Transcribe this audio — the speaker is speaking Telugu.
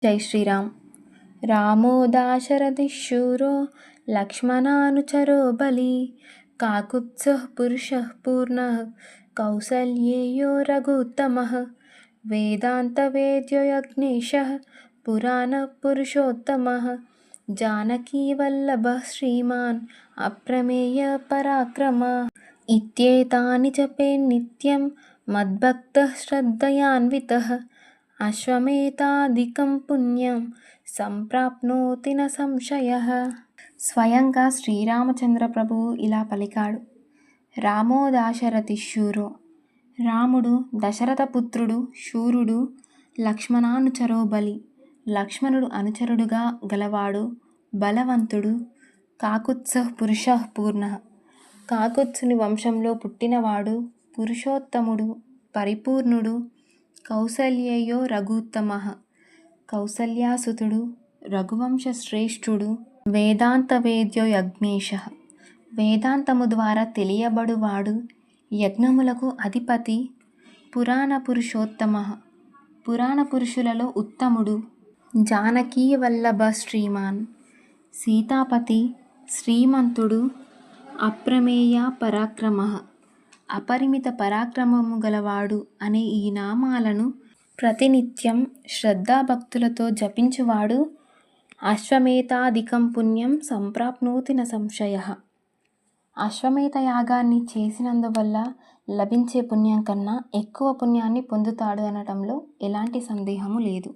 జై శ్రీరామ్. రామో దాశరథిశూరో లక్ష్మణానుచరో బలి కాకుత్స్థః పురుషः పూర్ణः కౌసల్యేయో రఘుత్తమః వేదాంతవేద్యో యజ్ఞేశः పురాణః పురుషోత్తమः జానకీవల్లభः శ్రీమాన్ అప్రమేయ పరాక్రమः ఇత్యేతాని జపేన్నిత్యం మద్భక్తః శ్రద్ధయాన్వితः అశ్వమేధాధికం పుణ్యం సంప్రాప్నోతి న సంశయః. స్వయంగా శ్రీరామచంద్ర ప్రభువు ఇలా పలికాడు. రామో దాశరథి శూరో, రాముడు దశరథ పుత్రుడు శూరుడు. లక్ష్మణానుచరో బలి, లక్ష్మణుడు అనుచరుడుగా గలవాడు బలవంతుడు. కాకుత్స్థః పురుషః పూర్ణః, కాకుత్సుని వంశంలో పుట్టినవాడు పురుషోత్తముడు పరిపూర్ణుడు. కౌసల్యేయో రఘుత్తమః, కౌసల్యాసుతుడు రఘువంశ శ్రేష్ఠుడు. వేదాంతవేద్యో యజ్ఞేశః, వేదాంతము ద్వారా తెలియబడువాడు యజ్ఞములకు అధిపతి. పురాణ పురుషోత్తమః, పురాణ పురుషులలో ఉత్తముడు. జానకీవల్లభ శ్రీమాన్, సీతాపతి శ్రీమంతుడు. అప్రమేయ పరాక్రమః, అపరిమిత పరాక్రమము గలవాడు అనే ఈ నామాలను ప్రతినిత్యం శ్రద్ధాభక్తులతో జపించువాడు అశ్వమేధాధికం పుణ్యం సంప్రాప్నోతి న సంశయః. అశ్వమేధ యాగాన్ని చేసినందువల్ల లభించే పుణ్యం కన్నా ఎక్కువ పుణ్యాన్ని పొందుతాడు అనటంలో ఎలాంటి సందేహము లేదు.